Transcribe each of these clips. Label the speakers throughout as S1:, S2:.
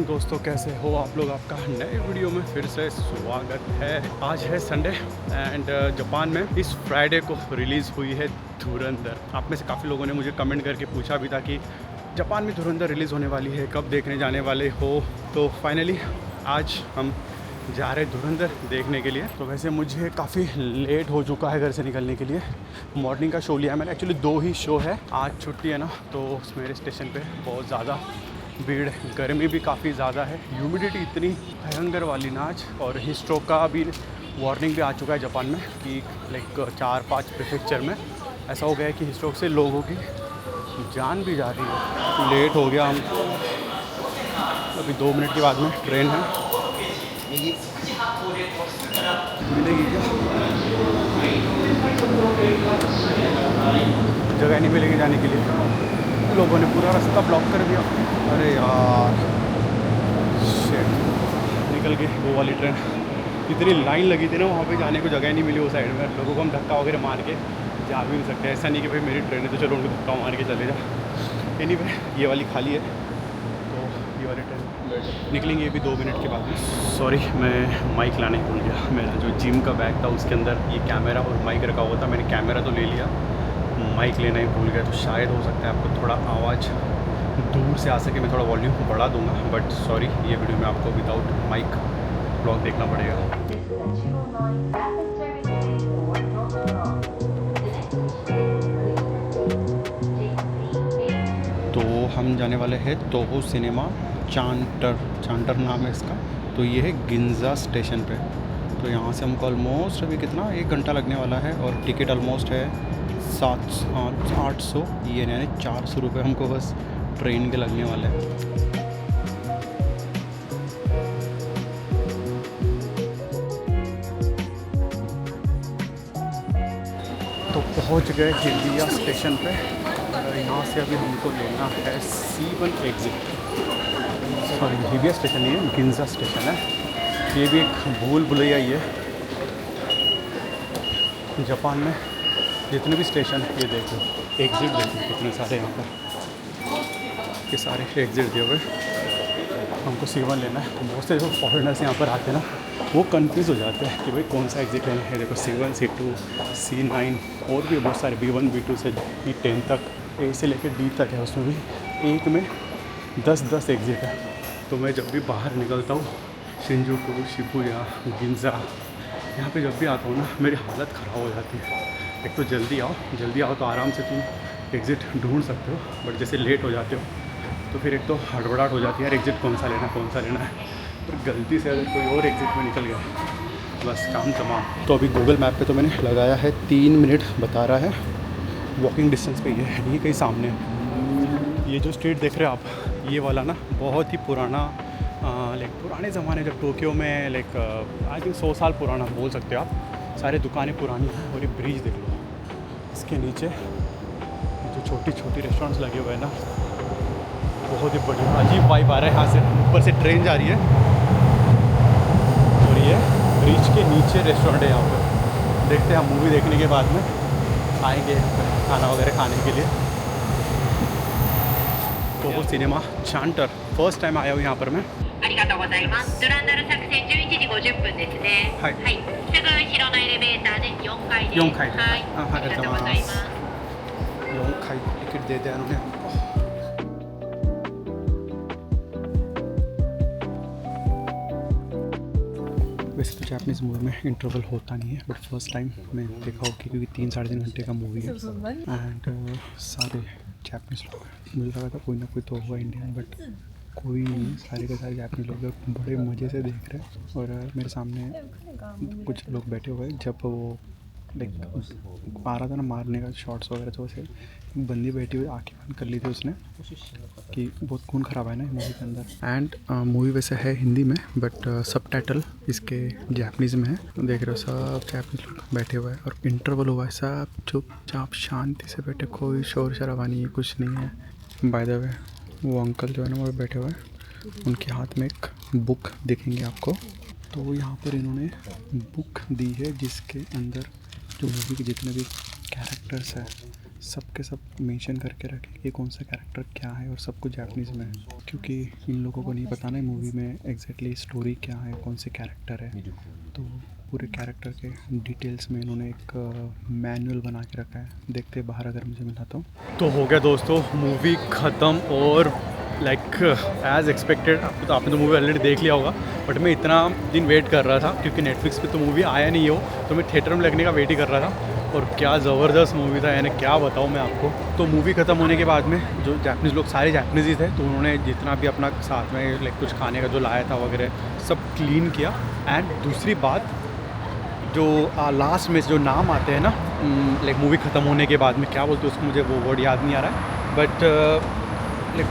S1: दोस्तों, कैसे हो आप लोग। आपका नए वीडियो में फिर से स्वागत है। आज है संडे एंड जापान में इस फ्राइडे को रिलीज़ हुई है धुरंधर। आप में से काफ़ी लोगों ने मुझे कमेंट करके पूछा भी था कि जापान में धुरंधर रिलीज़ होने वाली है, कब देखने जाने वाले हो। तो फाइनली आज हम जा रहे धुरंधर देखने के लिए। तो वैसे मुझे काफ़ी लेट हो चुका है घर से निकलने के लिए। मॉर्निंग का शो लिया है मैंने, एक्चुअली 2 ही शो है। आज छुट्टी है ना, तो मेरे स्टेशन पे बहुत ज़्यादा भीड़, गर्मी भी काफ़ी ज़्यादा है, ह्यूमिडिटी इतनी भयंकर वाली ना आज। और हिस्ट्रोक का भी वार्निंग भी आ चुका है जापान में कि लाइक 4-5 प्रीफेक्चर में ऐसा हो गया है कि हिस्ट्रोक से लोगों की जान भी जा रही है। लेट हो गया हम, अभी 2 मिनट के बाद में ट्रेन है। मिलेगी क्या? जगह नहीं मिलेगी जाने के लिए, लोगों ने पूरा रास्ता ब्लॉक कर दिया। अरे यार शिट, निकल गई वो वाली ट्रेन। इतनी लाइन लगी थी ना वहाँ पे, जाने को जगह नहीं मिली। वो साइड में लोगों को हम धक्का वगैरह मार के जा भी नहीं सकते। ऐसा नहीं कि भाई मेरी ट्रेन है तो चलो उनको धक्का मार के चले जा। एनीवे ये वाली खाली है तो ये वाली ट्रेन निकलेंगे अभी 2 मिनट के बाद में। सॉरी, मैं माइक लाने भूल गया। मेरा जो जिम का बैग था उसके अंदर ये कैमरा और माइक रखा हुआ था। मैंने कैमरा तो ले लिया, माइक लेना ही भूल गया। तो शायद हो सकता है आपको थोड़ा आवाज़ दूर से आ सके, मैं थोड़ा वॉल्यूम बढ़ा दूंगा। बट सॉरी, ये वीडियो में आपको विदाउट माइक ब्लॉग देखना पड़ेगा। तो हम जाने वाले हैं तोहो सिनेमा, चांटर नाम है इसका। तो ये है गिंजा स्टेशन पे। तो यहाँ से हमको ऑलमोस्ट अभी कितना 1 घंटा लगने वाला है। और टिकट ऑलमोस्ट है 800 ये, यानी 400 रुपये हमको बस ट्रेन के लगने वाले हैं। तो पहुँच गए हिबिया स्टेशन पे। और यहाँ से अभी हमको लेना है C1 एग्ज़िट। सॉरी, हिबिया स्टेशन नहीं है, गिंजा स्टेशन है। ये भी एक भूल भुलैया ही है जापान में। जितने भी स्टेशन है ये देखो, एग्ज़िट देखो कितने सारे यहाँ पर, ये सारे एग्ज़िट दिए हुए। हमको C1 लेना है। तो बहुत से जो फॉरेनर्स यहाँ पर आते हैं ना, वो कंफ्यूज हो जाते हैं कि भाई कौन सा एग्ज़िट लेना है। देखो C1, C2, C9 और भी बहुत सारे B1, B2 से B10 तक, A से लेकर D तक है। उसमें भी एक में 10-10 एग्ज़िट है। तो मैं जब भी बाहर निकलता हूँ, शिंजुकू, शिबुया, गिंजा, यहाँ पे जब भी आता हूँ ना, मेरी हालत ख़राब हो जाती है। एक तो जल्दी आओ तो आराम से तुम एग्ज़िट ढूंढ सकते हो। बट जैसे लेट हो जाते हो तो फिर एक तो हड़बड़ाहट हो जाती है, यार एग्ज़िट कौन सा लेना है। और गलती से अगर कोई और एग्ज़िट में निकल गया, बस काम तमाम। तो अभी गूगल मैप पे तो मैंने लगाया है 3 मिनट बता रहा है, वॉकिंग डिस्टेंस पे ये है, ये कहीं सामने है। ये जो स्ट्रीट देख रहे हो आप, ये वाला ना बहुत ही पुराना, लाइक पुराने ज़माने जब टोक्यो में, लाइक आई थिंक 100 साल पुराना बोल सकते हो आप। सारे दुकानें पुरानी हैं। और ये ब्रिज देख लो, इसके नीचे जो छोटी छोटी रेस्टोरेंट्स लगे हुए हैं ना, बहुत ही बढ़िया अजीब वाइब आ रहा है। यहाँ से ऊपर से ट्रेन जा रही है और ये ब्रिज के नीचे रेस्टोरेंट है यहाँ पर। देखते हैं हम मूवी देखने के बाद में आएंगे खाना वगैरह खाने के लिए। तो वो सिनेमा चांटर, फर्स्ट टाइम आया हूँ यहाँ पर मैं।
S2: ありがとうございます。ドランダル作戦11時50分ですね。
S1: はい
S2: はい。すぐ後ろのエレベーターで4階です。
S1: 4階
S2: はい。ありがとうございます。
S1: 4階टिकट दे दिया उन्होंने हमको। वैसे तो जापानीज़ मूवी में इंटरवल होता नहीं है, बट फर्स्ट टाइम मैं देखा हो कि क्योंकि 3-3.5 घंटे का मूवी है एंड सारे जापानीज़ लोग हैं। मुझे लगा था कोई ना कोई तो होगा इंडियन, बट कोई नहीं, सारे के सारे जापानी लोग बड़े मज़े से देख रहे हैं। और मेरे सामने कुछ लोग बैठे हुए हैं। जब वो लाइक आ रहा था ना मारने का शॉट्स वगैरह, तो वैसे बंदी बैठी हुई आँखें बंद कर ली थी उसने कि बहुत खून खराब है ना मूवी के अंदर। एंड मूवी वैसे है हिंदी में, बट सबटाइटल इसके जापानीज़ में है। देख रहे हो सब जापानीज लोग बैठे हुए हैं और इंटरवल हुआ है, सब चुपचाप शांति से बैठे, कोई शोर शराबा नहीं है, कुछ नहीं है। बाय द वे वो अंकल जो है ना वो बैठे हुए हैं, उनके हाथ में एक बुक दिखेंगे आपको। तो यहाँ पर इन्होंने बुक दी है जिसके अंदर जो मूवी के जितने भी कैरेक्टर्स हैं सब के सब मेंशन करके रखे कि कौन सा कैरेक्टर क्या है और सब कुछ जापानीज़ में है, क्योंकि इन लोगों को नहीं पता ना मूवी में एग्जैक्टली स्टोरी क्या है, कौन से कैरेक्टर है। तो पूरे कैरेक्टर के डिटेल्स में इन्होंने एक मैनुअल बना के रखा है। देखते हैं बाहर अगर मुझे मिला तो हो गया दोस्तों मूवी ख़त्म। और लाइक एज़ एक्सपेक्टेड, आपने तो मूवी ऑलरेडी देख लिया होगा, बट मैं इतना दिन वेट कर रहा था क्योंकि नेटफ्लिक्स पे तो मूवी आया नहीं हो, तो मैं थिएटर में लगने का वेट ही कर रहा था। और क्या ज़बरदस्त मूवी था, यानी क्या बताऊँ मैं आपको। तो मूवी ख़त्म होने के बाद में जो जापानीज़ लोग सारे जापानीज़ ही थे, तो उन्होंने जितना भी अपना साथ में लाइक कुछ खाने का जो लाया था वगैरह सब क्लीन किया। एंड दूसरी बात, जो लास्ट में जो नाम आते हैं ना लाइक मूवी ख़त्म होने के बाद में, क्या बोलते हैं उसको, मुझे वो वर्ड याद नहीं आ रहा है, बट लाइक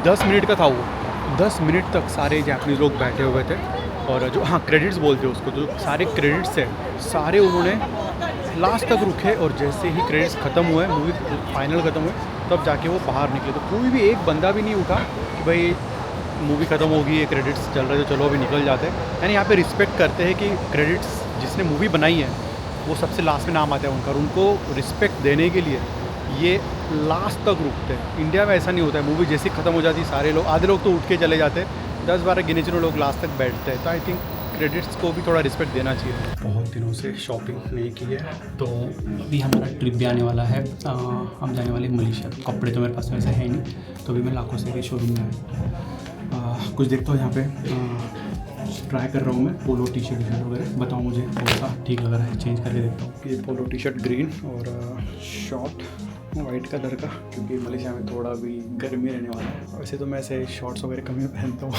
S1: 10 मिनट का था वो। 10 मिनट तक सारे जापानीज़ लोग बैठे हुए थे और जो क्रेडिट्स बोलते हैं उसको, जो सारे क्रेडिट्स है सारे उन्होंने लास्ट तक रुके। और जैसे ही क्रेडिट्स ख़त्म हुए, मूवी फाइनल ख़त्म हुए, तब जाके वो बाहर निकले। तो कोई भी एक बंदा भी नहीं उठा कि भाई मूवी ख़त्म होगी, ये क्रेडिट्स चल रहे थे, चलो अभी निकल जाते हैं। यानी यहाँ पे रिस्पेक्ट करते हैं कि क्रेडिट्स जिसने मूवी बनाई है वो सबसे लास्ट में नाम आता है उनका, और उनको रिस्पेक्ट देने के लिए ये लास्ट तक रुकते हैं। इंडिया में ऐसा नहीं होता है, मूवी जैसी ख़त्म हो जाती सारे लोग, आधे लोग तो उठ के चले जाते हैं, 10-12 गिने चुने लोग लास्ट तक बैठते हैं। तो आई थिंक क्रेडिट्स को भी थोड़ा रिस्पेक्ट देना चाहिए। बहुत दिनों से शॉपिंग नहीं की है, तो अभी हमारा ट्रिप भी आने वाला है। हम जाने वाले मलेशिया। तो कपड़े तो मेरे पास वैसे है नहीं, तो अभी मैं लाखों से के शोरूम में आया। कुछ देखता हूँ यहाँ पे, ट्राई कर रहा हूँ मैं पोलो टी शर्ट वगैरह। बताओ मुझे कौन सा ठीक लग रहा है, चेंज करके देखता हूँ। ये पोलो टी शर्ट ग्रीन और शॉर्ट वाइट कलर का, क्योंकि मलेशिया में थोड़ा भी गर्मी रहने वाला है। वैसे तो मैं ऐसे शॉर्ट्स वगैरह कम ही पहनता हूँ।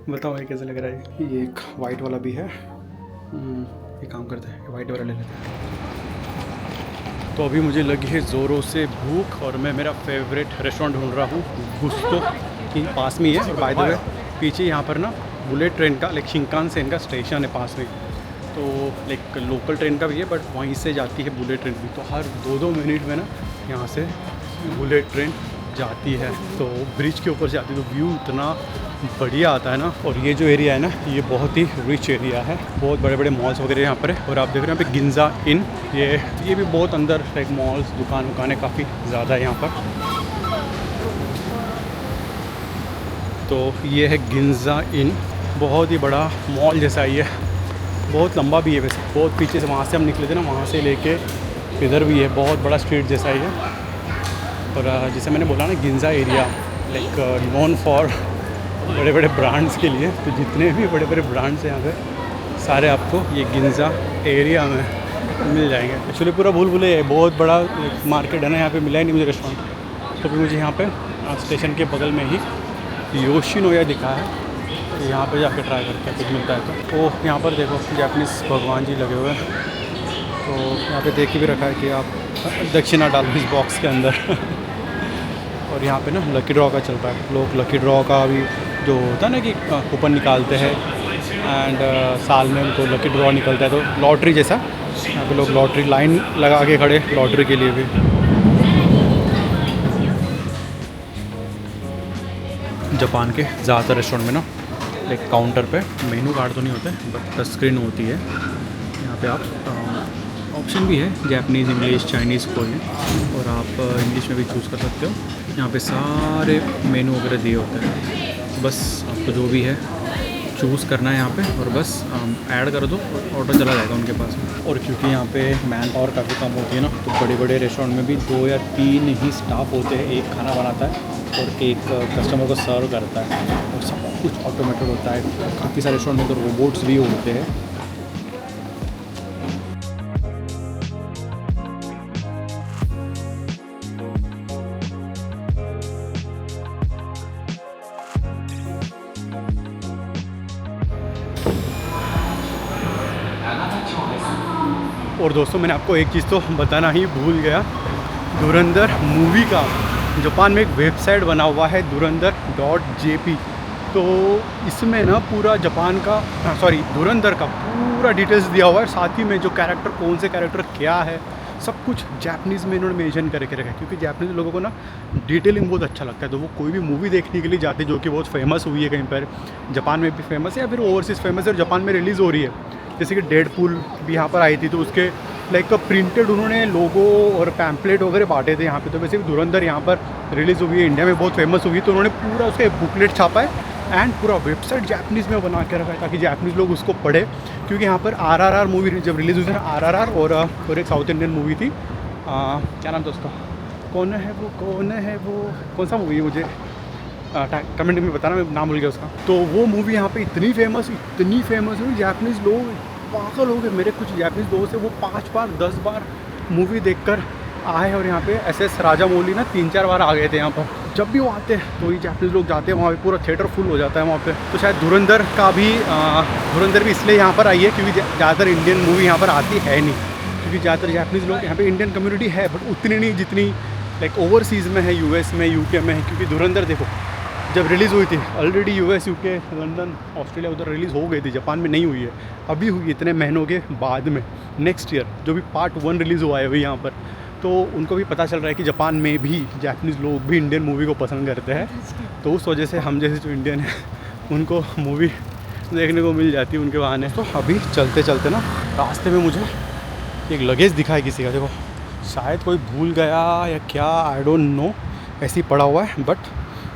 S1: बताओ ये कैसे लग रहा है। ये एक वाइट वाला भी है, ये काम करता है, वाइट वाला ले लेते हैं। तो अभी मुझे लगी है ज़ोरों से भूख, और मैं मेरा फेवरेट रेस्टोरेंट ढूंढ रहा हूँ। गुस्तो के पास में ही है, और बाय द वे पीछे यहाँ पर ना बुलेट ट्रेन का लाइक शिंकानसेन का स्टेशन है पास में। तो लाइक लोकल ट्रेन का भी है, बट वहीं से जाती है बुलेट ट्रेन भी। तो हर 2-2 मिनट में ना यहाँ से बुलेट ट्रेन जाती है, तो ब्रिज के ऊपर से आती है। तो व्यू इतना बढ़िया आता है ना। और ये जो एरिया है ना, ये बहुत ही रिच एरिया है, बहुत बड़े बड़े मॉल्स वगैरह यहाँ पर है। और आप देख रहे हैं यहाँ पे गिंजा इन, ये भी बहुत अंदर लाइक मॉल्स दुकानें काफ़ी ज़्यादा है यहाँ पर। तो ये है गिंजा इन, बहुत ही बड़ा मॉल जैसा ही है, बहुत लंबा भी है वैसे। बहुत पीछे से वहाँ से हम निकले थे ना, वहाँ से लेके इधर भी है, बहुत बड़ा स्ट्रीट जैसा ही है। और जैसे मैंने बोला ना, गिंजा एरिया लाइक नोन फॉर बड़े बड़े ब्रांड्स के लिए। तो जितने भी बड़े बड़े ब्रांड्स हैं यहाँ पे, सारे आपको ये गिंजा एरिया में मिल जाएंगे। एक्चुअली पूरा भूल है, बहुत बड़ा मार्केट है ना, यहाँ पे मिला ही नहीं मुझे रेस्टोरेंट। तो फिर मुझे यहाँ पे स्टेशन के बगल में ही योशिनोया दिखा है, तो यहाँ पे जाके ट्राई करते हैं कुछ मिलता है तो। यहाँ पर देखो जापानीज़ भगवान जी लगे हुए हैं। तो यहाँ पे देख के भी रखा है कि आप दक्षिणा डालो इस बॉक्स के अंदर। और यहाँ पे ना लकी ड्रॉ का चलता है, लोग लकी ड्रॉ का भी जो होता है ना कि कूपन निकालते हैं, एंड साल में उनको लकी ड्रॉ निकलता है, तो लॉटरी जैसा यहाँ पे लोग लॉटरी लाइन लगा के खड़े लॉटरी के लिए भी। जापान के ज़्यादातर रेस्टोरेंट में ना एक काउंटर पे मेनू कार्ड तो नहीं होते, बट टच स्क्रीन होती है। यहाँ पे आप ऑप्शन भी है जापानीज़, इंग्लिश, चाइनीज़ कोई है, और आप इंग्लिश में भी चूज़ कर सकते हो। यहाँ पे सारे मेनू वगैरह दिए होते हैं, बस आपको जो भी है चूज़ करना है यहाँ पे, और बस ऐड कर दो और ऑर्डर चला जाएगा उनके पास में। और क्योंकि यहाँ पे मैन पावर काफ़ी कम होती है ना, तो बड़े बड़े रेस्टोरेंट में भी 2 या 3 ही स्टाफ होते हैं, एक खाना बनाता है और एक कस्टमर को सर्व करता है, और सब कुछ ऑटोमेटेड होता है। काफ़ी सारे रेस्टोरेंट में तो रोबोट्स भी होते हैं। और दोस्तों, मैंने आपको एक चीज़ तो बताना ही भूल गया, धुरंधर मूवी का जापान में एक वेबसाइट बना हुआ है dhurandhar.jp। तो इसमें ना पूरा जापान का धुरंधर का पूरा डिटेल्स दिया हुआ है, साथ ही में जो कैरेक्टर, कौन से कैरेक्टर क्या है, सब कुछ जापानीज़ में इन्होंने मेंशन करके रखा है। क्योंकि जापानीज़ लोगों को ना डिटेलिंग बहुत अच्छा लगता है, तो वो कोई भी मूवी देखने के लिए जाते हैं जो कि बहुत फेमस हुई है, कहीं पर जापान में भी फेमस है या फिर ओवरसीज़ फेमस है और जापान में रिलीज़ हो रही है। जैसे कि डेडपूल भी यहाँ पर आई थी, तो उसके लाइक प्रिंटेड उन्होंने लोगो और पैम्पलेट वगैरह बांटे थे यहाँ पे। तो वैसे भी धुरंधर यहाँ पर रिलीज़ हुई है, इंडिया में बहुत फेमस हुई है, तो उन्होंने पूरा उसका बुकलेट छापा है एंड पूरा वेबसाइट जैपनीज़ में बना के रखा है ताकि जैपनीज़ लोग उसको पढ़े। क्योंकि यहाँ पर RRR मूवी जब रिलीज़ हुई थी ना, RRR और एक साउथ इंडियन मूवी थी, क्या नाम था उसका, कौन है वो कौन सा मूवी है, मुझे कमेंट में बताना, मैं नाम भूल गया उसका। तो वो मूवी यहाँ पे इतनी फेमस हुई, जैपनीज़ लोग पागल हो गए। मेरे कुछ जैपनीज़ दोस्त है वो 5 बार 10 बार मूवी देखकर आए और यहाँ पे SS राजामौली ना 3-4 बार आ गए थे यहाँ पर। जब भी वो आते हैं तो ये जैपनीज़ लोग जाते हैं वहाँ पे, पूरा थिएटर फुल हो जाता है वहाँ पे। तो शायद धुरंधर भी इसलिए यहाँ पर आई है क्योंकि ज़्यादातर इंडियन मूवी यहाँ पर आती है नहीं, क्योंकि ज़्यादातर जैपनीज़ लोग यहाँ पे, इंडियन कम्युनिटी है बट उतनी नहीं जितनी लाइक ओवरसीज़ में है, US में, UK में है। क्योंकि धुरंधर देखो जब रिलीज़ हुई थी already US, UK, London, Australia उधर रिलीज़ हो गई थी, जापान में नहीं हुई है, अभी हुई इतने महीनों के बाद में, नेक्स्ट ईयर जो भी पार्ट 1 रिलीज़ हुआ है अभी यहाँ पर। तो उनको भी पता चल रहा है कि जापान में भी जैपनीज़ लोग भी इंडियन मूवी को पसंद करते हैं। तो उस वजह से हम जैसे जो इंडियन हैं उनको मूवी देखने को मिल जाती है उनके बहाने। तो अभी चलते चलते ना रास्ते में मुझे एक लगेज दिखा है किसी का, देखो शायद कोई भूल गया या क्या, आई डोंट नो, ऐसे ही पड़ा हुआ है बट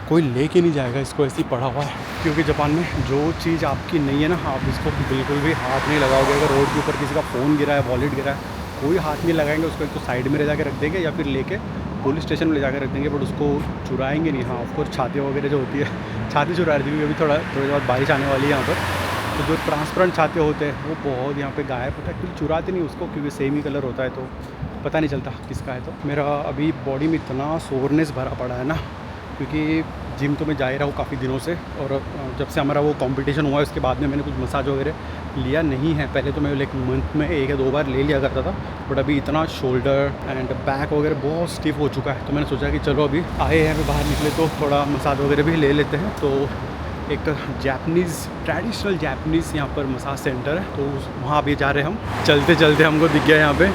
S1: कोई लेके नहीं जाएगा इसको, ऐसे ही पड़ा हुआ है। क्योंकि जापान में जो चीज़ आपकी नहीं है ना, आप इसको बिल्कुल भी हाथ नहीं लगाओगे। अगर रोड के ऊपर किसी का फ़ोन गिरा है, वॉलेट गिरा है, कोई हाथ नहीं लगाएंगे उसको, एक तो साइड में ले जाकर रख देंगे या फिर लेके पुलिस स्टेशन में ले जाकर रख देंगे, बट उसको चुराएंगे नहीं। हाँ ऑफकोर्स छाती वगैरह जो होती है, छाती चुरा रही थी क्योंकि अभी थोड़ी बाद बारिश आने वाली है यहाँ पर। तो जो ट्रांसपेरेंट छाते होते हैं वो बहुत यहाँ पे गायब होता है, क्योंकि चुराते नहीं उसको, क्योंकि सेम ही कलर होता है तो पता नहीं चलता किसका है। तो मेरा अभी बॉडी में इतना सोरनेस भरा पड़ा है ना, क्योंकि जिम तो मैं जा ही रहा हूँ काफ़ी दिनों से, और जब से हमारा वो कंपटीशन हुआ है उसके बाद में मैंने कुछ मसाज वगैरह लिया नहीं है। पहले तो मैं लाइक मंथ में 1 या 2 बार ले लिया करता था, बट अभी इतना शोल्डर एंड बैक वगैरह बहुत स्टिफ हो चुका है। तो मैंने सोचा कि चलो अभी आए हैं, अभी बाहर निकले तो थोड़ा मसाज वगैरह भी ले लेते हैं। तो एक ट्रेडिशनल जैपनीज़ यहाँ पर मसाज सेंटर है, तो वहाँ अभी जा रहे हैं हम। चलते चलते हमको दिख गया यहाँ पे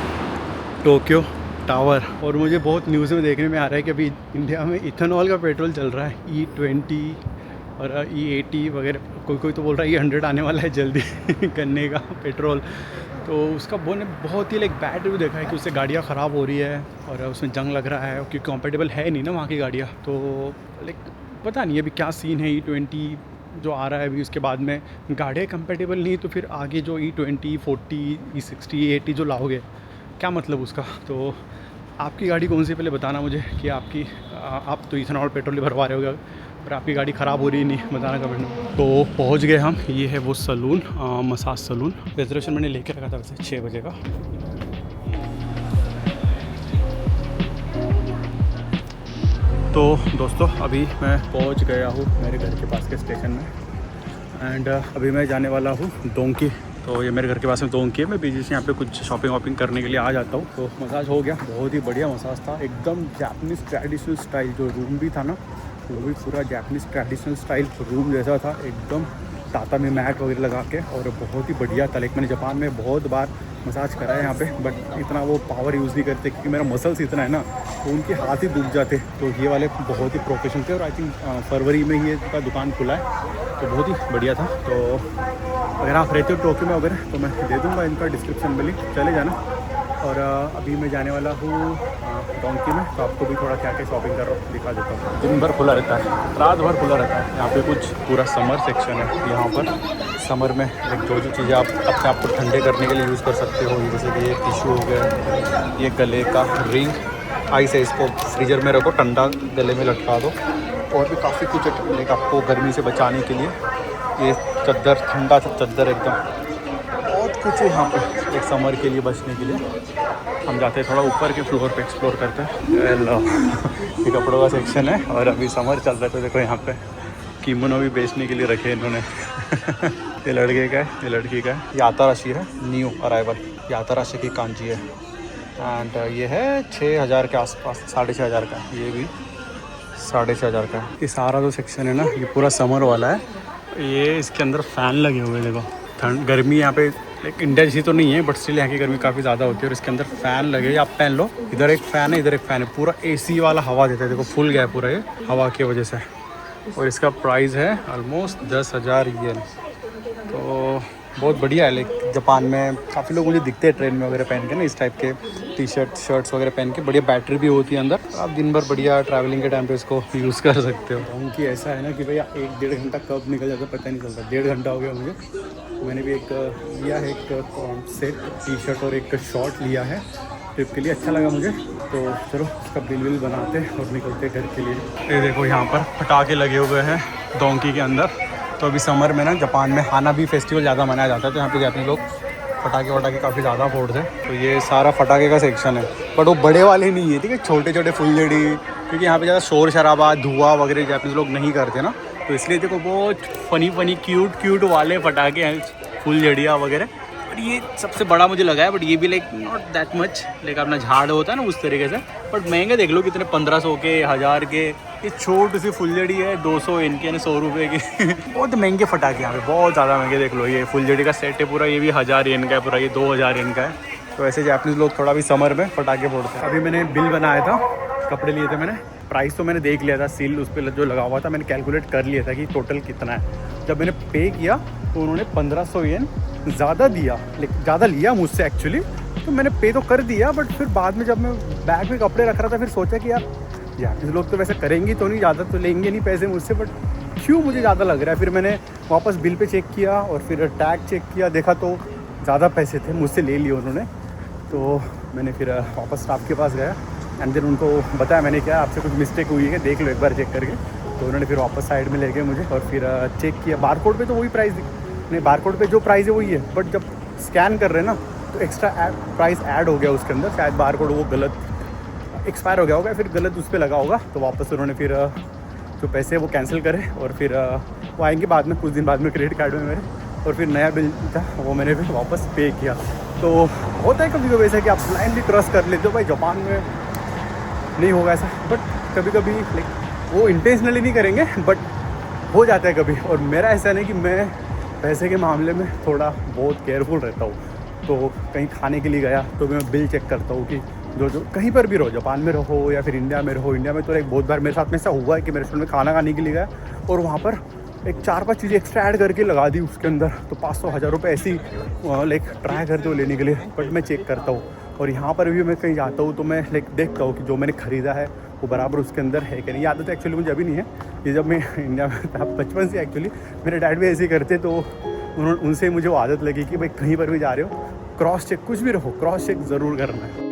S1: टोक्यो टावर, और मुझे बहुत न्यूज़ में देखने में आ रहा है कि अभी इंडिया में इथेनॉल का पेट्रोल चल रहा है, E20 और E80 वगैरह, कोई तो बोल रहा है E100 आने वाला है जल्दी गन्ने का पेट्रोल। तो उसका बहुत ही लाइक बैड रिव्यू देखा है कि उससे गाड़ियाँ ख़राब हो रही है और उसमें जंग लग रहा है, क्योंकि कंपेटेबल है नहीं ना वहाँ की गाड़ियाँ। तो लाइक पता नहीं अभी क्या सीन है। E20 जो आ रहा है अभी, उसके बाद में गाड़ियाँ कंपेटेबल नहीं, तो फिर आगे जो E20, E40, E60, E80 जो लाओगे, क्या मतलब उसका। तो आपकी गाड़ी कौन सी, पहले बताना मुझे कि आप तो इथेनॉल पेट्रोल भरवा रहे होगे, पर आपकी गाड़ी ख़राब हो रही है नहीं, बताना कमेंट में। तो पहुंच गए हम, ये है वो सलून, मसाज सलून। रिजर्वेशन मैंने लेके रखा था वैसे 6 बजे का। तो दोस्तों अभी मैं पहुंच गया हूँ मेरे घर के पास के स्टेशन में, एंड अभी मैं जाने वाला हूँ डोंकी। तो ये मेरे घर के पास में डोंकी है, मैं बीच से यहाँ पे कुछ शॉपिंग वॉपिंग करने के लिए आ जाता हूँ। तो मसाज हो गया, बहुत ही बढ़िया मसाज था, एकदम जापानीज़ ट्रेडिशनल स्टाइल। जो रूम भी था ना वो भी पूरा जापानीज़ ट्रेडिशनल स्टाइल रूम जैसा था, एकदम ताता में मैट वगैरह लगा के, और बहुत ही बढ़िया था। लाइक मैंने जापान में बहुत बार मसाज करा है यहाँ पे, बट इतना वो पावर यूज़ नहीं करते क्योंकि मेरा मसल्स इतना है ना, तो उनके हाथ ही दुख जाते। तो ये वाले बहुत ही प्रोफेशनल थे, और आई थिंक फरवरी में ही इसका दुकान खुला है, तो बहुत ही बढ़िया था। तो अगर आप रहते हो टोक्यो में वगैरह तो मैं दे दूँगा इनका डिस्क्रिप्शन में लिंक, चले जाना। और अभी मैं जाने वाला हूँ डोंकी में, तो आपको भी थोड़ा क्या क्या शॉपिंग कर रहा हूँ दिखा देता हूँ। दिन भर खुला रहता है, रात भर खुला रहता है। यहाँ पे कुछ पूरा समर सेक्शन है। यहाँ पर समर में जो चीज़ें आप अपने आप को ठंडे करने के लिए यूज़ कर सकते हो, जैसे कि ये टिशू हो गया, ये गले का रिंग, आइस है, इसको फ्रीजर में रखो, ठंडा गले में लटका दो। और भी काफ़ी कुछ है आपको गर्मी से बचाने के लिए, ये चद्दर, ठंडा चद्दर एकदम, बहुत कुछ है यहाँ पे एक समर के लिए बचने के लिए। हम जाते हैं थोड़ा ऊपर के फ्लोर पे एक्सप्लोर करते हैं। लो ये कपड़ों का सेक्शन है, और अभी समर चल रहा है, तो देखो यहाँ पे किमोनो भी बेचने के लिए रखे हैं इन्होंने ये लड़के का है, ये लड़की का है। ये आताराशी है, न्यू अराइवल, ये आताराशी की कांजी है, एंड ये है 6000 के आसपास, 6500 का। ये भी 6500 का है। ये सारा जो सेक्शन है ना, ये पूरा समर वाला है। ये इसके अंदर फ़ैन लगे हुए हैं, देखो ठंड गर्मी यहाँ पे लाइक इंडिया जैसी तो नहीं है, बट स्टिल यहाँ की गर्मी काफ़ी ज़्यादा होती है। और इसके अंदर फ़ैन लगे, आप पहन लो, इधर एक फ़ैन है, इधर एक फ़ैन है, पूरा AC वाला हवा देता है। देखो फुल गया है पूरा ये हवा की वजह से। और इसका प्राइस है ऑलमोस्ट 10,000 येन, तो बहुत बढ़िया है। लाइक जापान में काफ़ी लोग मुझे दिखते हैं ट्रेन में वगैरह पहन के ना, इस टाइप के टी शर्ट्स वगैरह पहन के। बढ़िया बैटरी भी होती है अंदर, आप दिन भर बढ़िया ट्रैवलिंग के टाइम पे इसको यूज़ कर सकते हो। उनकी ऐसा है ना कि भैया 1-1.5 घंटा कब निकल जाता पता नहीं चलता। 1.5 घंटा हो गया मुझे। मैंने भी एक लिया है, एक सेट टी शर्ट और एक शॉर्ट लिया है ट्रिप के लिए, अच्छा लगा मुझे। तो चलो इसका बिल बनाते और निकलते घर के लिए। ये देखो यहाँ पर पटाखे लगे हुए हैं डोंकी के अंदर। तो अभी समर में ना जापान में हानाबी फेस्टिवल ज़्यादा मनाया जाता है, तो यहाँ पे जापानी लोग पटाखे काफ़ी ज़्यादा फोड़ते हैं। तो ये सारा पटाखे का सेक्शन है, बट वो बड़े वाले नहीं है, ठीक है, छोटे छोटे फुलझड़ी, क्योंकि यहाँ पे ज़्यादा शोर शराबा धुआं वगैरह जापानी लोग नहीं करते ना, तो इसलिए देखो बहुत फनी क्यूट वाले पटाखे हैं, फुलझड़ियाँ वगैरह। बट ये सबसे बड़ा मुझे लगा है, बट ये भी like not that much, like अपना झाड़ होता है ना उस तरीके से। बट महंगे देख लो कितने, 1500 के, 1000 के। ये छोटी सी फुलझड़ी है 200 इनके, यानी 100 रुपये की। बहुत महंगे फटाखे यहाँ पे, बहुत ज़्यादा महंगे। देख लो ये फुलझड़ी का सेट है पूरा, ये भी 1000 येन का है पूरा, ये 2000 येन का है। तो ऐसे जापानीज लोग थोड़ा भी समर में पटाखे फोड़ते हैं। अभी मैंने बिल बनाया था, कपड़े लिए थे मैंने, प्राइस तो मैंने देख लिया था, सील उस पर जो लगा हुआ था मैंने कैलकुलेट कर लिया था कि टोटल कितना है। जब मैंने पे किया तो उन्होंने 1500 येन ज़्यादा दिया, लेकिन ज़्यादा लिया मुझसे एक्चुअली। तो मैंने पे तो कर दिया, बट फिर बाद में जब मैं बैग में कपड़े रख रहा था, फिर सोचा कि यार जापानीज लोग तो वैसे करेंगे तो नहीं, ज़्यादा तो लेंगे नहीं पैसे मुझसे, बट क्यों मुझे ज़्यादा लग रहा है। फिर मैंने वापस बिल पे चेक किया और फिर टैग चेक किया, देखा तो ज़्यादा पैसे थे, मुझसे ले लिए उन्होंने। तो मैंने फिर वापस स्टाफ के पास गया एंड देन उनको बताया मैंने, क्या आपसे कुछ मिस्टेक हुई है, देख लो एक बार चेक करके। तो उन्होंने फिर वापस साइड में ले गए मुझे और फिर चेक किया। बारकोड पे तो वही प्राइस नहीं, बारकोड पे जो प्राइस है वही है, बट जब स्कैन कर रहे हैं ना तो एक्स्ट्रा प्राइस ऐड हो गया उसके अंदर। शायद बारकोड वो गलत एक्सपायर हो गया होगा, फिर गलत उस पर लगा होगा। तो वापस उन्होंने फिर जो पैसे वो कैंसिल करे और फिर वो आएंगे बाद में, कुछ दिन बाद में क्रेडिट कार्ड में मेरे, और फिर नया बिल था वो मैंने फिर वापस पे किया। तो होता है कभी कभी ऐसा कि आप ब्लाइंडली ट्रस्ट कर लेते हो, भाई जापान में नहीं होगा ऐसा, बट कभी कभी लाइक वो इंटेंशनली नहीं करेंगे, बट हो जाता है कभी। और मेरा ऐसा नहीं कि मैं पैसे के मामले में थोड़ा बहुत केयरफुल रहता हूँ। तो कहीं खाने के लिए गया तो मैं बिल चेक करता हूँ कि जो कहीं पर भी रहो, जापान में रहो या फिर इंडिया में रहो। इंडिया में तो एक बहुत बार मेरे साथ में ऐसा हुआ है कि मैं रेस्टोरेंट में खाना खाने के लिए गया और वहाँ पर एक 4-5 चीज़ें एक्स्ट्रा ऐड करके लगा दी उसके अंदर, तो 500-1000 रुपये ऐसी लाइक ट्राई करते हो लेने के लिए। बट मैं चेक करता हूँ। और यहाँ पर भी मैं कहीं जाता हूँ तो मैं लाइक देखता हूँ कि जो मैंने ख़रीदा है वो बराबर उसके अंदर है कि नहीं। आदत एक्चुअली मुझे अभी नहीं है, ये जब मैं इंडिया में था बचपन से एक्चुअली मेरे डैड भी ऐसे ही करते, तो उनसे मुझे वो आदत लगी कि भाई कहीं पर भी जा रहे हो क्रॉस चेक, कुछ भी रहो क्रॉस चेक ज़रूर करना है।